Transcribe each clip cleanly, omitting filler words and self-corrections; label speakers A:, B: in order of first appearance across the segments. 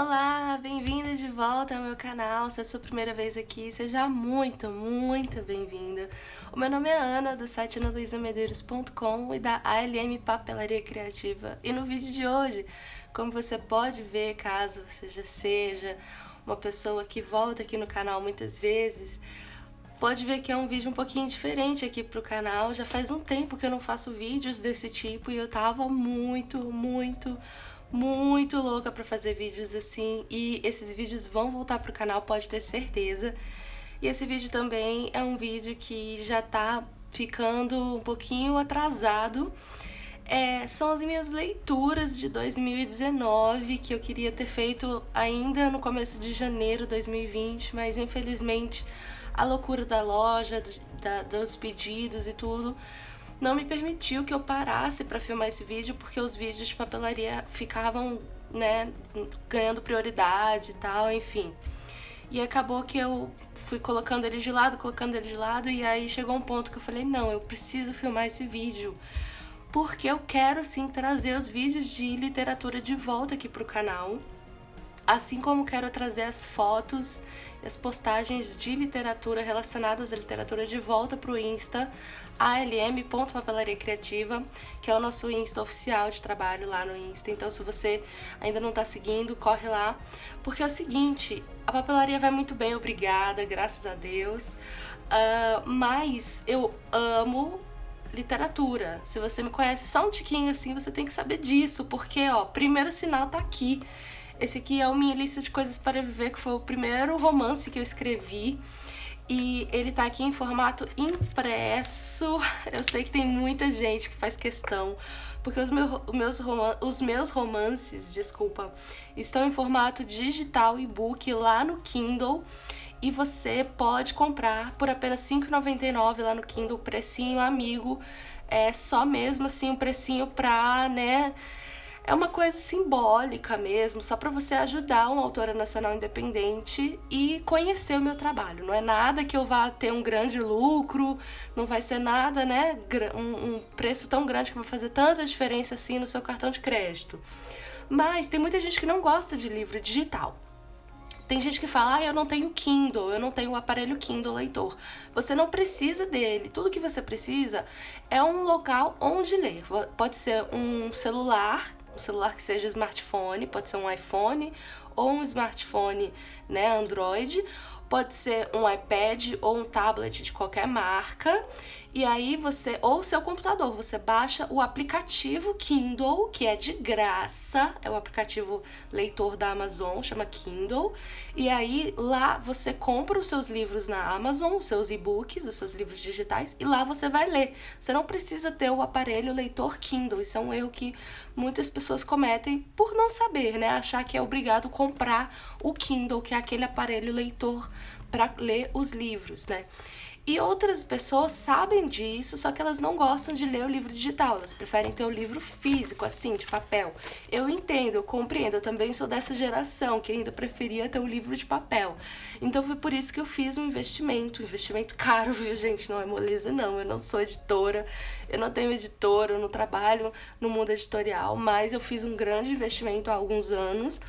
A: Olá, bem-vinda de volta ao meu canal. Se é a sua primeira vez aqui, seja muito bem-vinda. O meu nome é Ana, do site analuisamedeiros.com e da ALM Papelaria Criativa. E no vídeo de hoje, como você pode ver, caso você já seja uma pessoa que volta aqui no canal muitas vezes, pode ver que é um vídeo um pouquinho diferente aqui pro canal. Já faz um tempo que eu não faço vídeos desse tipo e eu tava muito louca pra fazer vídeos assim, e esses vídeos vão voltar pro canal, pode ter certeza. E esse vídeo também é um vídeo que já tá ficando um pouquinho atrasado. São as minhas leituras de 2019, que eu queria ter feito ainda no começo de janeiro de 2020, mas infelizmente a loucura da loja, dos pedidos e tudo, não me permitiu que eu parasse para filmar esse vídeo, porque os vídeos de papelaria ficavam, ganhando prioridade e tal, enfim. E acabou que eu fui colocando ele de lado, e aí chegou um ponto que eu falei, não, eu preciso filmar esse vídeo, porque eu quero sim trazer os vídeos de literatura de volta aqui pro canal. Assim como quero trazer as fotos e as postagens de literatura relacionadas à literatura de volta para o Insta, alm.papelaria criativa, que é o nosso Insta oficial de trabalho lá no Insta. Então, se você ainda não está seguindo, corre lá. Porque é o seguinte, a papelaria vai muito bem, obrigada, graças a Deus. Mas eu amo literatura. Se você me conhece só um tiquinho assim, você tem que saber disso, porque, primeiro sinal tá aqui. Esse aqui é a minha lista de coisas para viver, que foi o primeiro romance que eu escrevi. E ele tá aqui em formato impresso. Eu sei que tem muita gente que faz questão, porque os meus romances, estão em formato digital e-book lá no Kindle. E você pode comprar por apenas R$ 5,99 lá no Kindle, precinho amigo. É só mesmo assim um precinho pra, é uma coisa simbólica mesmo, só para você ajudar uma autora nacional independente e conhecer o meu trabalho. Não é nada que eu vá ter um grande lucro, não vai ser nada, um preço tão grande que vai fazer tanta diferença assim no seu cartão de crédito. Mas tem muita gente que não gosta de livro digital. Tem gente que fala, eu não tenho Kindle, eu não tenho o aparelho Kindle leitor. Você não precisa dele. Tudo que você precisa é um local onde ler. Pode ser um celular que seja smartphone, pode ser um iPhone ou um smartphone, Android, pode ser um iPad ou um tablet de qualquer marca. E aí ou seu computador, você baixa o aplicativo Kindle, que é de graça, é o aplicativo leitor da Amazon, chama Kindle. E aí lá você compra os seus livros na Amazon, os seus e-books, os seus livros digitais, e lá você vai ler. Você não precisa ter o aparelho leitor Kindle. Isso é um erro que muitas pessoas cometem por não saber, achar que é obrigado comprar o Kindle, que é aquele aparelho leitor para ler os livros, E outras pessoas sabem disso, só que elas não gostam de ler o livro digital, elas preferem ter o livro físico, assim, de papel. Eu entendo, eu compreendo, eu também sou dessa geração que ainda preferia ter o livro de papel. Então foi por isso que eu fiz um investimento caro, viu, gente? Não é moleza, não. Eu não sou editora, eu não tenho editora, eu não trabalho no mundo editorial, mas eu fiz um grande investimento há alguns anos.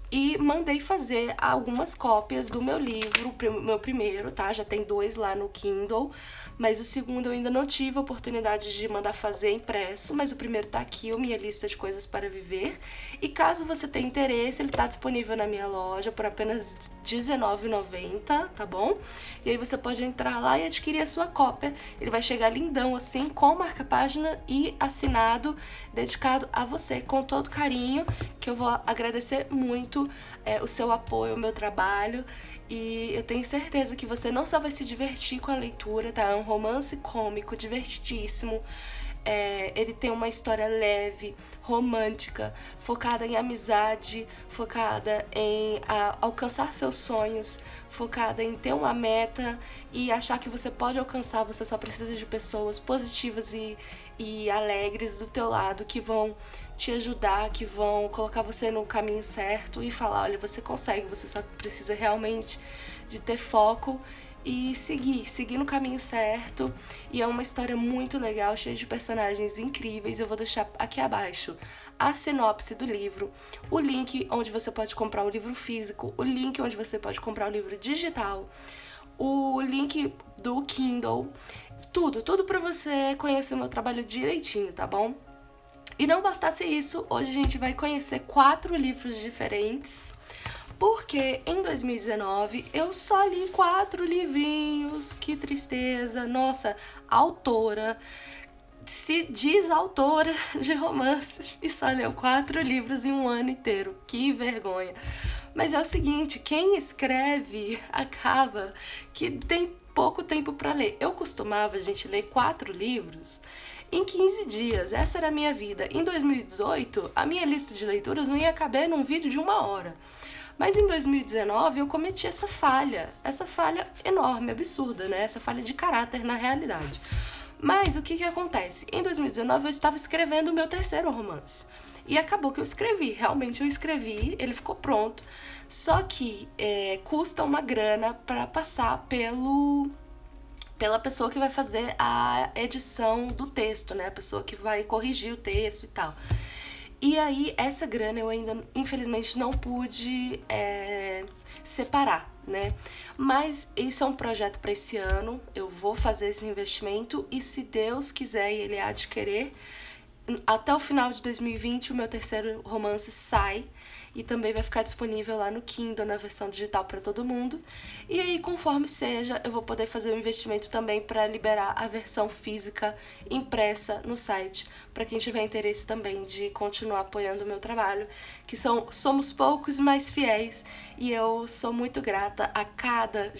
A: E mandei fazer algumas cópias do meu livro, meu primeiro, tá? Já tem 2 lá no Kindle, mas o segundo eu ainda não tive a oportunidade de mandar fazer impresso, mas o primeiro tá aqui, a minha lista de coisas para viver. E caso você tenha interesse, ele tá disponível na minha loja por apenas R$19,90, tá bom? E aí você pode entrar lá e adquirir a sua cópia. Ele vai chegar lindão assim, com marca-página e assinado, dedicado a você, com todo carinho, que eu vou agradecer muito o seu apoio ao meu trabalho. E eu tenho certeza que você não só vai se divertir com a leitura, tá? É um romance cômico, divertidíssimo. Ele tem uma história leve, romântica, focada em amizade, focada em alcançar seus sonhos, focada em ter uma meta e achar que você pode alcançar. Você só precisa de pessoas positivas e alegres do teu lado, que vão te ajudar, que vão colocar você no caminho certo e falar, olha, você consegue, você só precisa realmente de ter foco e seguir no caminho certo. E é uma história muito legal, cheia de personagens incríveis. Eu vou deixar aqui abaixo a sinopse do livro, o link onde você pode comprar o livro físico, o link onde você pode comprar o livro digital, o link do Kindle, tudo para você conhecer o meu trabalho direitinho, tá bom? E não bastasse isso, hoje a gente vai conhecer 4 livros diferentes, porque em 2019 eu só li 4 livrinhos, que tristeza, nossa, autora, se diz autora de romances e só leu 4 livros em um ano inteiro, que vergonha. Mas é o seguinte, quem escreve acaba que tem pouco tempo para ler. Eu costumava, gente, ler 4 livros em 15 dias, essa era a minha vida. Em 2018, a minha lista de leituras não ia caber num vídeo de 1 hora. Mas em 2019 eu cometi essa falha enorme, absurda, né? Essa falha de caráter na realidade. Mas o que acontece? Em 2019 eu estava escrevendo o meu 3º romance. E acabou que eu escrevi, realmente eu escrevi, ele ficou pronto. Só que custa uma grana para passar pela pessoa que vai fazer a edição do texto, né? A pessoa que vai corrigir o texto e tal. E aí, essa grana eu ainda, infelizmente, não pude separar, né? Mas isso é um projeto para esse ano, eu vou fazer esse investimento e se Deus quiser e Ele há de querer, até o final de 2020 o meu 3º romance sai e também vai ficar disponível lá no Kindle, na versão digital para todo mundo. E aí, conforme seja, eu vou poder fazer um investimento também para liberar a versão física impressa no site, para quem tiver interesse também de continuar apoiando o meu trabalho, que somos poucos, mas fiéis, e eu sou muito grata a cada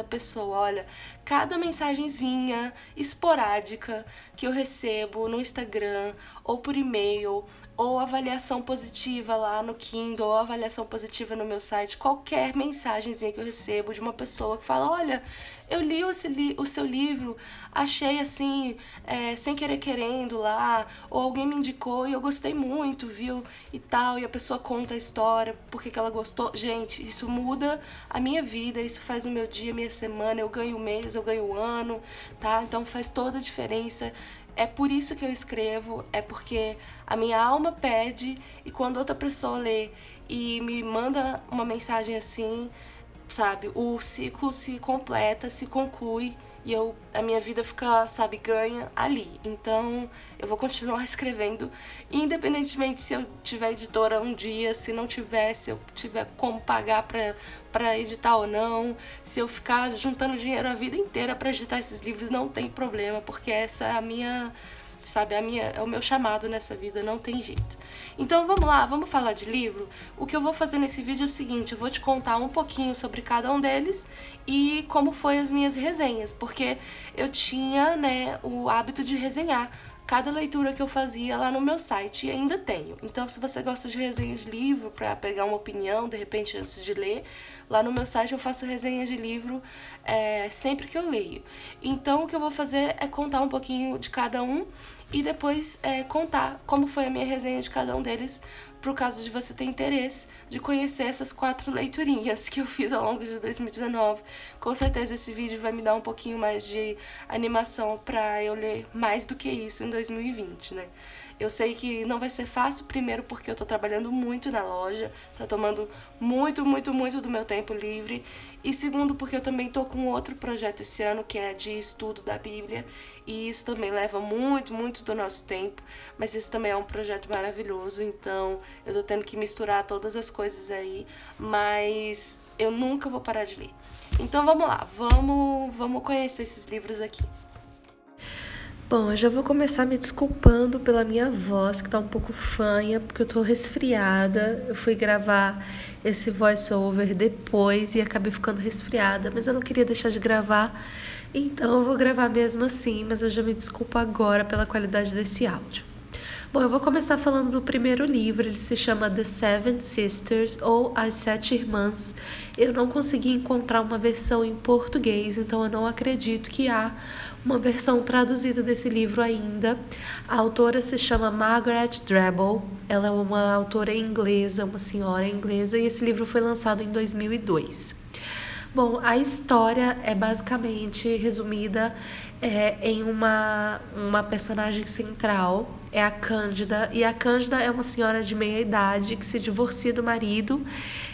A: pessoa, olha, cada mensagenzinha esporádica que eu recebo no Instagram ou por e-mail, ou avaliação positiva lá no Kindle, ou avaliação positiva no meu site, qualquer mensagenzinha que eu recebo de uma pessoa que fala, olha, eu li o seu livro, achei assim, sem querer querendo lá, ou alguém me indicou e eu gostei muito, viu, e tal, e a pessoa conta a história, porque que ela gostou. Gente, isso muda a minha vida, isso faz o meu dia, minha semana, eu ganho o mês, eu ganho o ano, tá? Então faz toda a diferença. É por isso que eu escrevo, é porque a minha alma pede e quando outra pessoa lê e me manda uma mensagem assim, sabe, o ciclo se completa, se conclui e a minha vida fica, sabe, ganha ali. Então eu vou continuar escrevendo, independentemente se eu tiver editora um dia, se não tiver, se eu tiver como pagar pra editar ou não, se eu ficar juntando dinheiro a vida inteira pra editar esses livros, não tem problema, porque essa é a minha, sabe, é o meu chamado nessa vida, não tem jeito. Então vamos lá, vamos falar de livro? O que eu vou fazer nesse vídeo é o seguinte, eu vou te contar um pouquinho sobre cada um deles e como foi as minhas resenhas, porque eu tinha, né, o hábito de resenhar cada leitura que eu fazia lá no meu site, e ainda tenho. Então, se você gosta de resenhas de livro, para pegar uma opinião, de repente, antes de ler, lá no meu site eu faço resenhas de livro sempre que eu leio. Então, o que eu vou fazer é contar um pouquinho de cada um e depois contar como foi a minha resenha de cada um deles, pro caso de você ter interesse de conhecer essas 4 leiturinhas que eu fiz ao longo de 2019. Com certeza esse vídeo vai me dar um pouquinho mais de animação pra eu ler mais do que isso em 2020, né? Eu sei que não vai ser fácil, primeiro porque eu tô trabalhando muito na loja, tá tomando muito do meu tempo livre, e segundo porque eu também tô com outro projeto esse ano que é de estudo da Bíblia, e isso também leva muito do nosso tempo, mas esse também é um projeto maravilhoso, então eu tô tendo que misturar todas as coisas aí, mas eu nunca vou parar de ler. Então vamos lá, vamos conhecer esses livros aqui.
B: Bom, eu já vou começar me desculpando pela minha voz, que tá um pouco fanha, porque eu tô resfriada. Eu fui gravar esse voice-over depois e acabei ficando resfriada, mas eu não queria deixar de gravar, então eu vou gravar mesmo assim, mas eu já me desculpo agora pela qualidade desse áudio. Bom, eu vou começar falando do primeiro livro, ele se chama The Seven Sisters, ou As Sete Irmãs. Eu não consegui encontrar uma versão em português, então eu não acredito que há uma versão traduzida desse livro ainda. A autora se chama Margaret Drabble, ela é uma autora inglesa, uma senhora inglesa, e esse livro foi lançado em 2002. Bom, a história é basicamente resumida em uma personagem central, é a Cândida. E a Cândida é uma senhora de meia idade que se divorcia do marido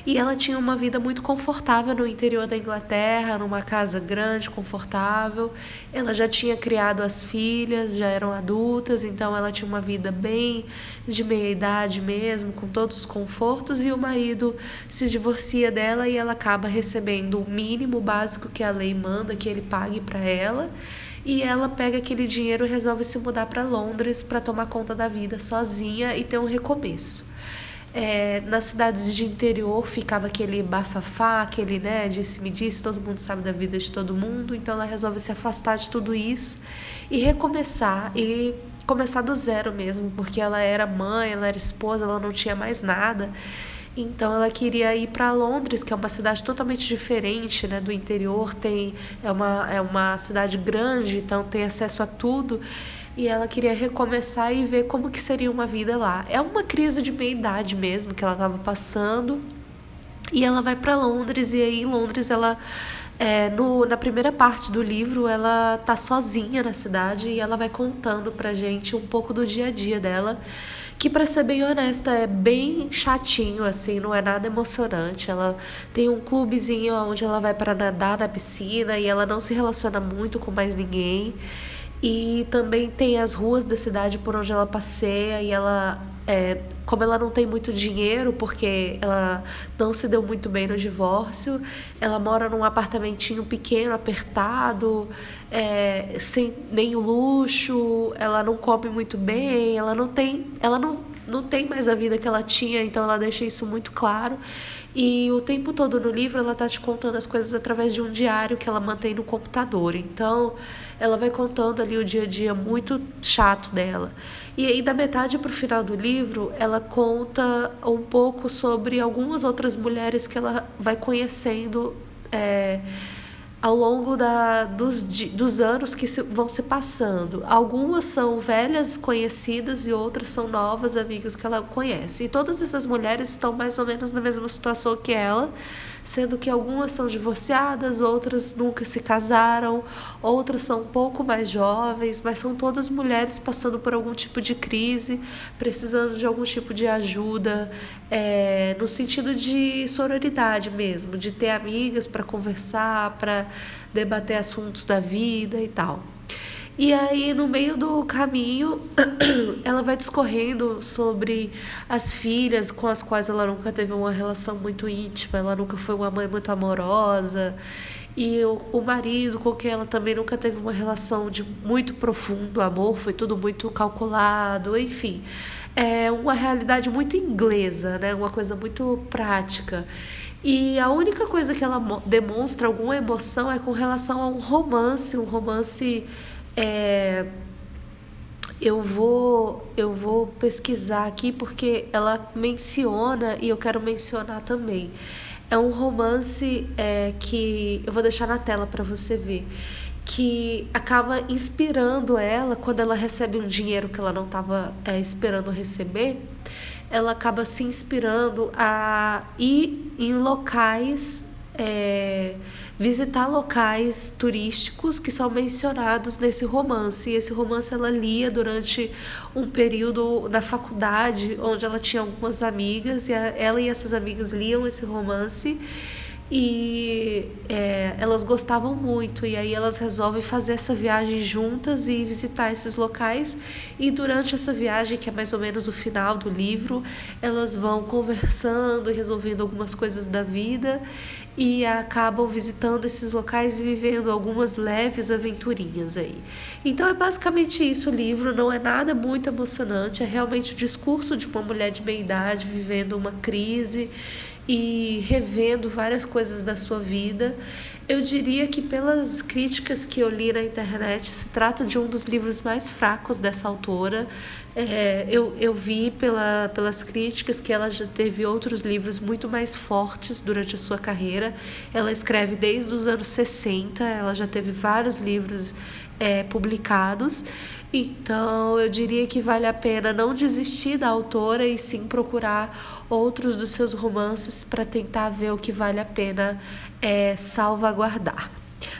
B: e ela tinha uma vida muito confortável no interior da Inglaterra, numa casa grande, confortável. Ela já tinha criado as filhas, já eram adultas, então ela tinha uma vida bem de meia idade mesmo, com todos os confortos, e o marido se divorcia dela e ela acaba recebendo o mínimo básico que a lei manda que ele pague para ela. E ela pega aquele dinheiro e resolve se mudar para Londres para tomar conta da vida sozinha e ter um recomeço. Nas cidades de interior ficava aquele bafafá, aquele, né, disse-me-disse, todo mundo sabe da vida de todo mundo. Então ela resolve se afastar de tudo isso e recomeçar, e começar do zero mesmo, porque ela era mãe, ela era esposa, ela não tinha mais nada. Então ela queria ir para Londres, que é uma cidade totalmente diferente, né, do interior. É uma cidade grande, então tem acesso a tudo. E ela queria recomeçar e ver como que seria uma vida lá. É uma crise de meia-idade mesmo que ela estava passando. E ela vai para Londres, e aí em Londres ela... na primeira parte do livro ela tá sozinha na cidade e ela vai contando pra gente um pouco do dia a dia dela, que, pra ser bem honesta, é bem chatinho, assim, não é nada emocionante. Ela tem um clubezinho onde ela vai para nadar na piscina e ela não se relaciona muito com mais ninguém. E também tem as ruas da cidade por onde ela passeia, e ela, como ela não tem muito dinheiro, porque ela não se deu muito bem no divórcio, ela mora num apartamentinho pequeno, apertado, sem nenhum luxo, ela não come muito bem, ela não tem mais a vida que ela tinha, então ela deixa isso muito claro. E o tempo todo no livro ela tá te contando as coisas através de um diário que ela mantém no computador. Então ela vai contando ali o dia a dia muito chato dela. E aí da metade pro final do livro ela conta um pouco sobre algumas outras mulheres que ela vai conhecendo ao longo dos anos que vão se passando. Algumas são velhas conhecidas e outras são novas amigas que ela conhece. E todas essas mulheres estão mais ou menos na mesma situação que ela, sendo que algumas são divorciadas, outras nunca se casaram, outras são um pouco mais jovens, mas são todas mulheres passando por algum tipo de crise, precisando de algum tipo de ajuda, no sentido de sororidade mesmo, de ter amigas para conversar, para debater assuntos da vida e tal. E aí, no meio do caminho, ela vai discorrendo sobre as filhas com as quais ela nunca teve uma relação muito íntima, ela nunca foi uma mãe muito amorosa, e o marido com quem ela também nunca teve uma relação de muito profundo amor, foi tudo muito calculado, enfim. É uma realidade muito inglesa, né? Uma coisa muito prática. E a única coisa que ela demonstra alguma emoção é com relação a um romance, eu vou pesquisar aqui porque ela menciona e eu quero mencionar também. É um romance que eu vou deixar na tela para você ver, que acaba inspirando ela quando ela recebe um dinheiro que ela não estava esperando receber. Ela acaba se inspirando a ir em locais, visitar locais turísticos que são mencionados nesse romance. E esse romance ela lia durante um período na faculdade, onde ela tinha algumas amigas, e ela e essas amigas liam esse romance. E elas gostavam muito, e aí elas resolvem fazer essa viagem juntas e visitar esses locais. E durante essa viagem, que é mais ou menos o final do livro, elas vão conversando e resolvendo algumas coisas da vida e acabam visitando esses locais e vivendo algumas leves aventurinhas aí. Então é basicamente isso o livro, não é nada muito emocionante, é realmente o discurso de uma mulher de meia idade vivendo uma crise e revendo várias coisas da sua vida. Eu diria que pelas críticas que eu li na internet, se trata de um dos livros mais fracos dessa autora. Eu vi pelas críticas que ela já teve outros livros muito mais fortes durante a sua carreira. Ela escreve desde os anos 60, ela já teve vários livros publicados. Então, eu diria que vale a pena não desistir da autora e sim procurar outros dos seus romances para tentar ver o que vale a pena salvaguardar.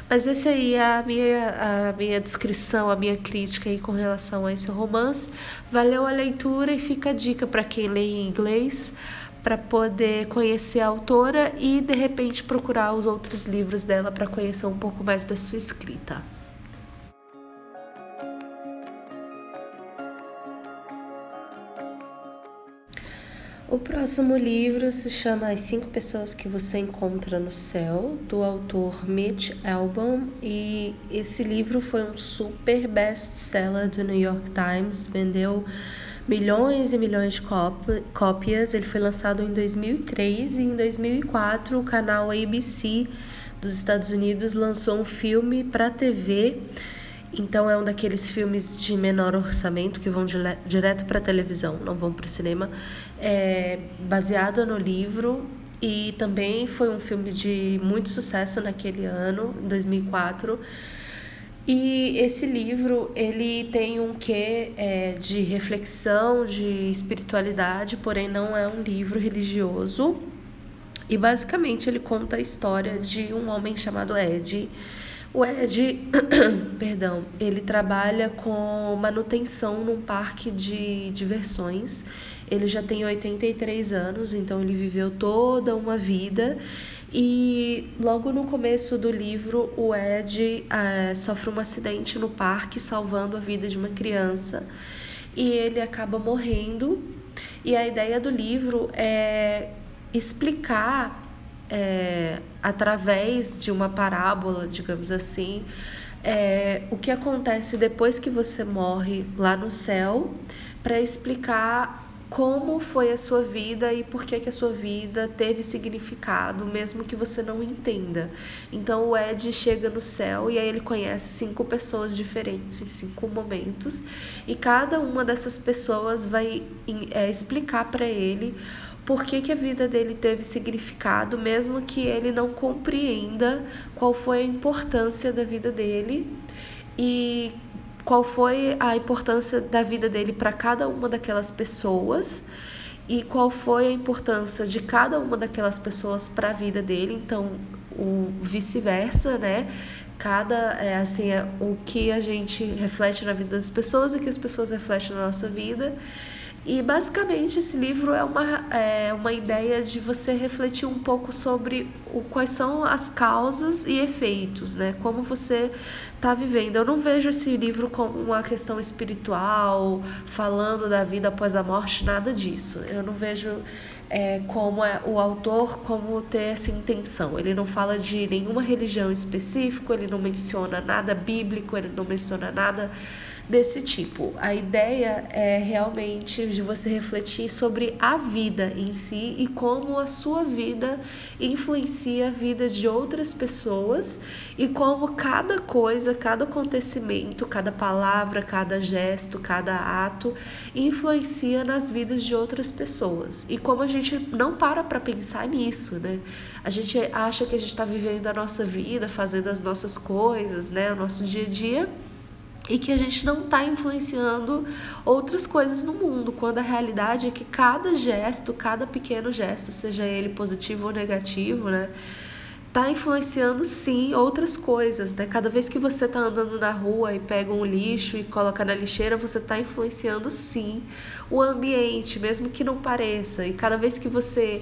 B: Mas esse aí é a minha descrição, a minha crítica aí com relação a esse romance. Valeu a leitura e fica a dica para quem lê em inglês, para poder conhecer a autora e de repente procurar os outros livros dela para conhecer um pouco mais da sua escrita. O próximo livro se chama As 5 Pessoas que Você Encontra no Céu, do autor Mitch Albom, e esse livro foi um super best-seller do New York Times, vendeu milhões e milhões de cópias. Ele foi lançado em 2003 e em 2004 o canal ABC dos Estados Unidos lançou um filme para TV. Então é um daqueles filmes de menor orçamento que vão direto para a televisão, não vão para o cinema, baseado no livro, e também foi um filme de muito sucesso naquele ano, em 2004. E esse livro, ele tem um quê de reflexão, de espiritualidade, porém não é um livro religioso. E basicamente ele conta a história de um homem chamado Ed. O Ed, perdão, ele trabalha com manutenção num parque de diversões. Ele já tem 83 anos, então ele viveu toda uma vida. E logo no começo do livro, o Ed sofre um acidente no parque, salvando a vida de uma criança. E ele acaba morrendo. E a ideia do livro é explicar, através de uma parábola, digamos assim, o que acontece depois que você morre lá no céu, para explicar como foi a sua vida e por que a sua vida teve significado, mesmo que você não entenda. Então o Ed chega no céu e aí ele conhece 5 pessoas diferentes em 5 momentos, e cada uma dessas pessoas vai explicar para ele por que a vida dele teve significado, mesmo que ele não compreenda qual foi a importância da vida dele e qual foi a importância da vida dele para cada uma daquelas pessoas e qual foi a importância de cada uma daquelas pessoas para a vida dele. Então, o vice-versa, né? O que a gente reflete na vida das pessoas e o que as pessoas refletem na nossa vida. E basicamente esse livro é uma ideia de você refletir um pouco sobre quais são as causas e efeitos, né? Como você está vivendo. Eu não vejo esse livro como uma questão espiritual, falando da vida após a morte, nada disso. Eu não vejo como o autor como ter essa intenção. Ele não fala de nenhuma religião específica, ele não menciona nada bíblico, ele não menciona nada desse tipo. A ideia é realmente de você refletir sobre a vida em si e como a sua vida influencia a vida de outras pessoas e como cada coisa, cada acontecimento, cada palavra, cada gesto, cada ato influencia nas vidas de outras pessoas. E como a gente não para pensar nisso, né? A gente acha que a gente está vivendo a nossa vida, fazendo as nossas coisas, né? O nosso dia a dia, e que a gente não está influenciando outras coisas no mundo, quando a realidade é que cada gesto, cada pequeno gesto, seja ele positivo ou negativo, né, está influenciando sim outras coisas, né? Cada vez que você está andando na rua e pega um lixo e coloca na lixeira, você está influenciando sim o ambiente, mesmo que não pareça. E cada vez que você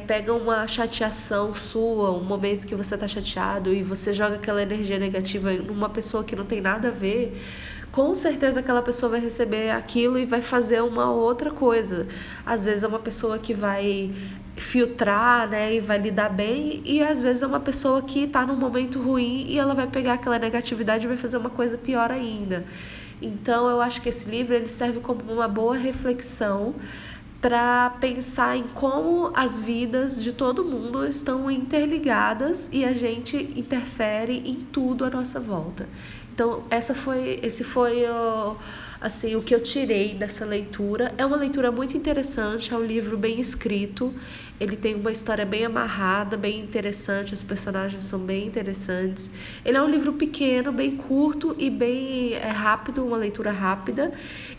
B: pega uma chateação sua, um momento que você está chateado e você joga aquela energia negativa em uma pessoa que não tem nada a ver, com certeza aquela pessoa vai receber aquilo e vai fazer uma outra coisa. Às vezes é uma pessoa que vai filtrar, né, e vai lidar bem, e às vezes é uma pessoa que está num momento ruim e ela vai pegar aquela negatividade e vai fazer uma coisa pior ainda. Então eu acho que esse livro ele serve como uma boa reflexão para pensar em como as vidas de todo mundo estão interligadas e a gente interfere em tudo à nossa volta. Então esse foi assim, o que eu tirei dessa leitura. É uma leitura muito interessante, é um livro bem escrito, ele tem uma história bem amarrada, bem interessante, os personagens são bem interessantes. Ele é um livro pequeno, bem curto e bem rápido, uma leitura rápida.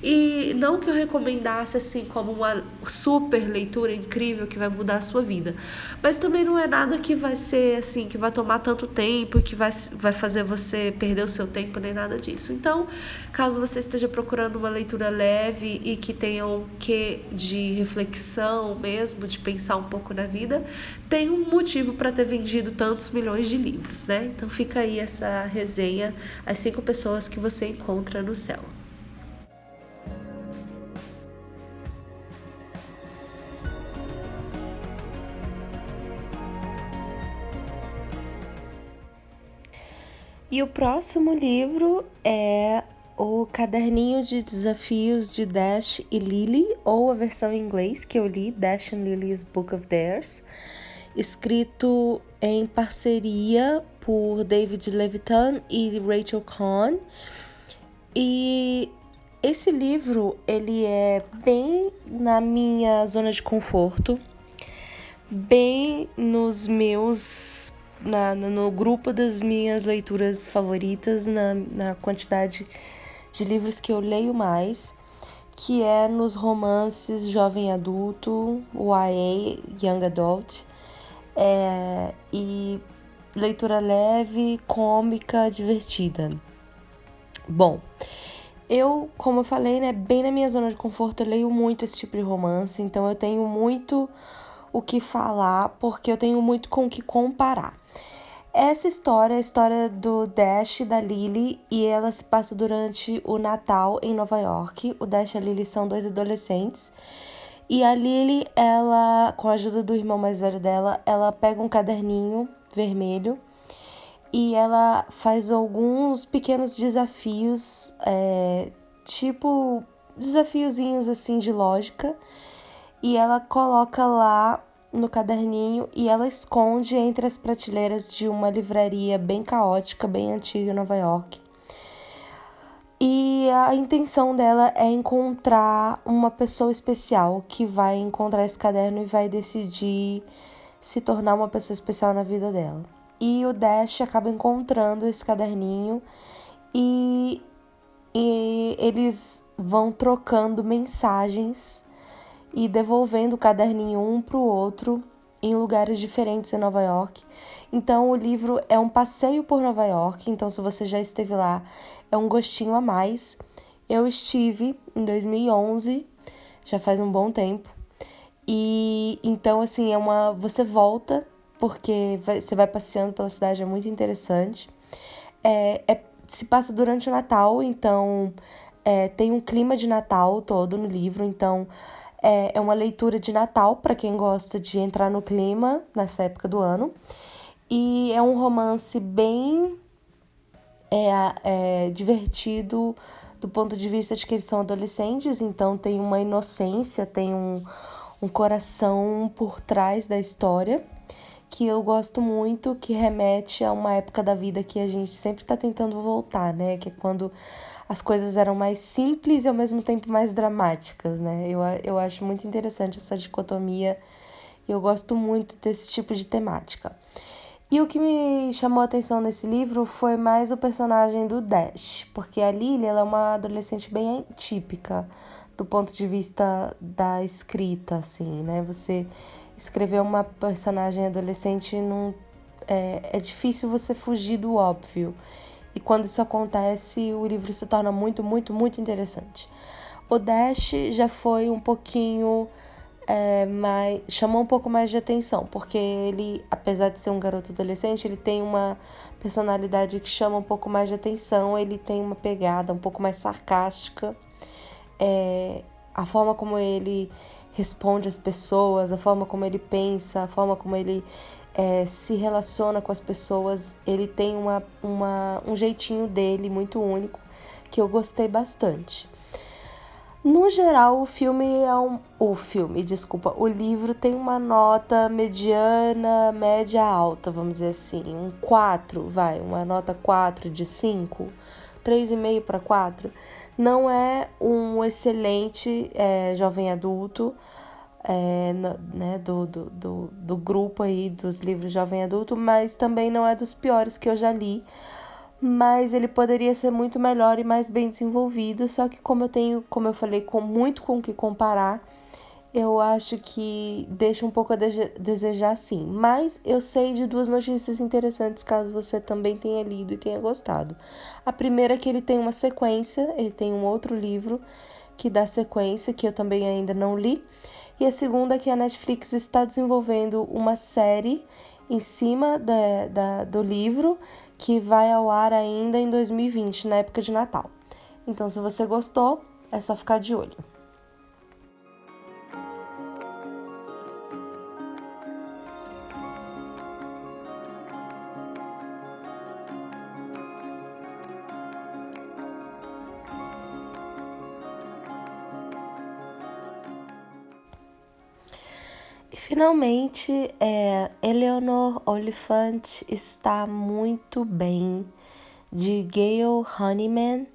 B: E não que eu recomendasse assim como uma super leitura incrível que vai mudar a sua vida, mas também não é nada que vai ser assim, que vai tomar tanto tempo, que vai fazer você perder o seu tempo, nem nada disso. Então, caso você esteja procurando uma leitura leve e que tenha um quê de reflexão mesmo, de pensar um pouco na vida, tem um motivo para ter vendido tantos milhões de livros, né? Então fica aí essa resenha, as 5 pessoas que você encontra no céu. E o próximo livro é o Caderninho de Desafios de Dash e Lily, ou a versão em inglês que eu li, Dash and Lily's Book of Dares, escrito em parceria por David Levitan e Rachel Cohn. E esse livro, ele é bem na minha zona de conforto, bem nos meus... no grupo das minhas leituras favoritas, na quantidade de livros que eu leio mais, que é nos romances jovem adulto, YA, Young Adult, e leitura leve, cômica, divertida. Bom, como eu falei, né, bem na minha zona de conforto, eu leio muito esse tipo de romance, então eu tenho muito o que falar, porque eu tenho muito com o que comparar. Essa história é a história do Dash e da Lily, e ela se passa durante o Natal em Nova York. O Dash e a Lily são 2 adolescentes, e a Lily, ela, com a ajuda do irmão mais velho dela, ela pega um caderninho vermelho e ela faz alguns pequenos desafios, tipo desafiozinhos assim de lógica, e ela coloca lá no caderninho e ela esconde entre as prateleiras de uma livraria bem caótica, bem antiga em Nova York. E a intenção dela é encontrar uma pessoa especial que vai encontrar esse caderno e vai decidir se tornar uma pessoa especial na vida dela. E o Dash acaba encontrando esse caderninho e eles vão trocando mensagens e devolvendo o caderninho um para o outro em lugares diferentes em Nova York. Então, o livro é um passeio por Nova York. Então, se você já esteve lá, é um gostinho a mais. Eu estive em 2011, já faz um bom tempo. E então, assim, você volta, porque você vai passeando pela cidade, é muito interessante. Se passa durante o Natal, então tem um clima de Natal todo no livro. Então, é uma leitura de Natal para quem gosta de entrar no clima nessa época do ano. E é um romance bem divertido do ponto de vista de que eles são adolescentes, então tem uma inocência, tem um coração por trás da história que eu gosto muito, que remete a uma época da vida que a gente sempre está tentando voltar, né? Que é quando as coisas eram mais simples e ao mesmo tempo mais dramáticas, né? Eu acho muito interessante essa dicotomia e eu gosto muito desse tipo de temática. E o que me chamou a atenção nesse livro foi mais o personagem do Dash, porque a Lily, ela é uma adolescente bem típica do ponto de vista da escrita, assim, né? Você escrever uma personagem adolescente é difícil você fugir do óbvio. E quando isso acontece, o livro se torna muito, muito, muito interessante. O Dash já foi um pouquinho chamou um pouco mais de atenção, porque ele, apesar de ser um garoto adolescente, ele tem uma personalidade que chama um pouco mais de atenção, ele tem uma pegada um pouco mais sarcástica. A forma como ele responde às pessoas, a forma como ele pensa, a forma como ele se relaciona com as pessoas, ele tem um jeitinho dele muito único que eu gostei bastante. No geral, o livro tem uma nota mediana, média alta, vamos dizer assim, um 4, uma nota 4 de 5, 3,5 para 4. Não é um excelente jovem adulto, né, do grupo aí dos livros jovem adulto, mas também não é dos piores que eu já li. Mas ele poderia ser muito melhor e mais bem desenvolvido, só que como eu falei, muito com o que comparar, eu acho que deixa um pouco a desejar sim. Mas eu sei de 2 notícias interessantes, caso você também tenha lido e tenha gostado. A primeira é que ele tem uma sequência, ele tem um outro livro que dá sequência, que eu também ainda não li. E a segunda é que a Netflix está desenvolvendo uma série em cima do livro, que vai ao ar ainda em 2020, na época de Natal. Então, se você gostou, é só ficar de olho. E finalmente, Eleanor Oliphant está muito bem, de Gail Honeyman.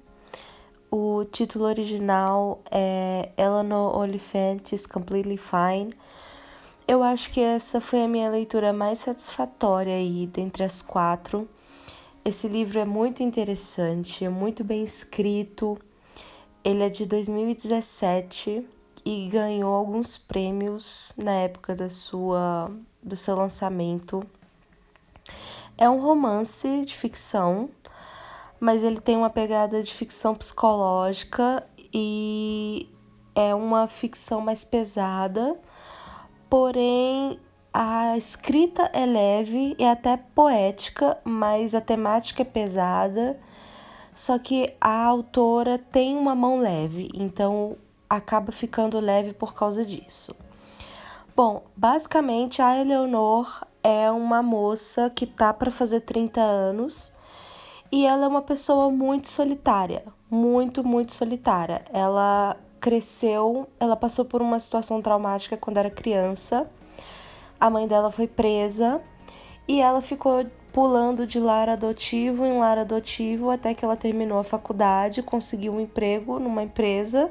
B: O título original é Eleanor Oliphant is Completely Fine. Eu acho que essa foi a minha leitura mais satisfatória aí dentre as 4. Esse livro é muito interessante, é muito bem escrito. Ele é de 2017 e ganhou alguns prêmios na época do seu lançamento. É um romance de ficção, mas ele tem uma pegada de ficção psicológica e é uma ficção mais pesada, porém a escrita é leve e até poética, mas a temática é pesada, só que a autora tem uma mão leve, então acaba ficando leve por causa disso. Bom, basicamente a Eleanor é uma moça que tá para fazer 30 anos e ela é uma pessoa muito solitária, muito, muito solitária. Ela passou por uma situação traumática quando era criança, a mãe dela foi presa e ela ficou pulando de lar adotivo em lar adotivo até que ela terminou a faculdade, conseguiu um emprego numa empresa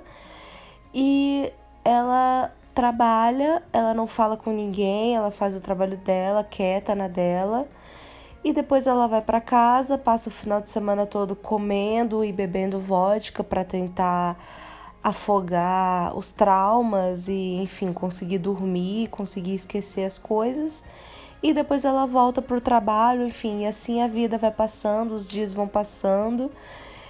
B: e ela trabalha, ela não fala com ninguém, ela faz o trabalho dela, quieta na dela. E depois ela vai para casa, passa o final de semana todo comendo e bebendo vodka para tentar afogar os traumas e, enfim, conseguir dormir, conseguir esquecer as coisas. E depois ela volta pro trabalho, enfim, e assim a vida vai passando, os dias vão passando.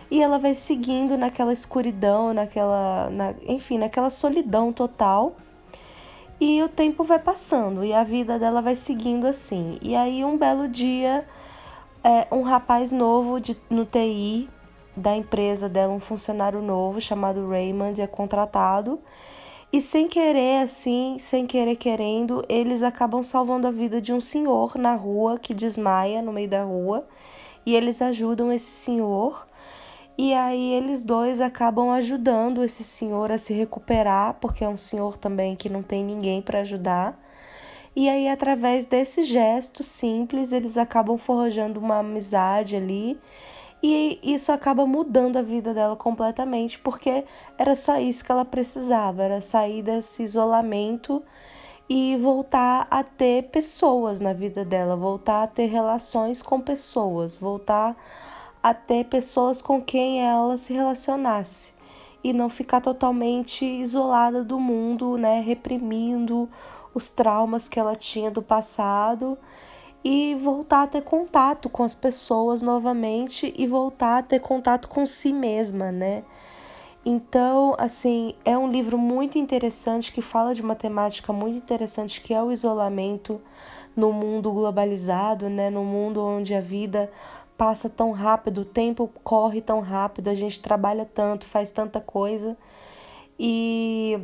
B: E ela vai seguindo naquela escuridão, naquela solidão total. E o tempo vai passando e a vida dela vai seguindo assim. E aí um belo dia, um rapaz novo no TI da empresa dela, um funcionário novo chamado Raymond, é contratado. E sem querer, assim, sem querer querendo, eles acabam salvando a vida de um senhor na rua que desmaia no meio da rua. E eles ajudam esse senhor. E aí eles dois acabam ajudando esse senhor a se recuperar, porque é um senhor também que não tem ninguém para ajudar. E aí, através desse gesto simples, eles acabam forjando uma amizade ali. E isso acaba mudando a vida dela completamente, porque era só isso que ela precisava, era sair desse isolamento e voltar a ter pessoas na vida dela, voltar a ter relações com pessoas, voltar a ter pessoas com quem ela se relacionasse e não ficar totalmente isolada do mundo, né, reprimindo os traumas que ela tinha do passado e voltar a ter contato com as pessoas novamente e voltar a ter contato com si mesma, né? Então, assim, é um livro muito interessante que fala de uma temática muito interessante que é o isolamento no mundo globalizado, né? No mundo onde a vida passa tão rápido, o tempo corre tão rápido, a gente trabalha tanto, faz tanta coisa e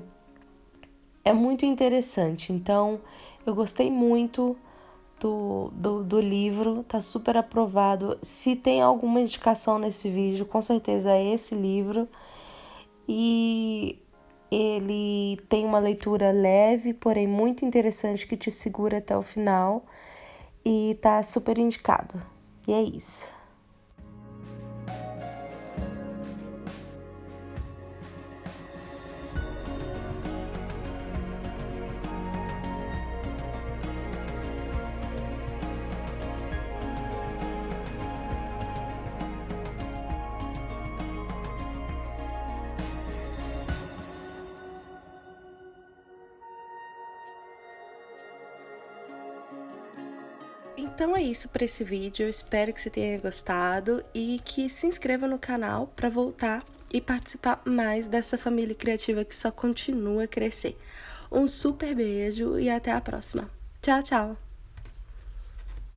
B: é muito interessante. Então, eu gostei muito do livro, tá super aprovado. Se tem alguma indicação nesse vídeo, com certeza é esse livro. E ele tem uma leitura leve, porém muito interessante, que te segura até o final. E tá super indicado. E é isso.
A: Então é isso para esse vídeo, eu espero que você tenha gostado e que se inscreva no canal para voltar e participar mais dessa família criativa que só continua a crescer. Um super beijo e até a próxima. Tchau, tchau!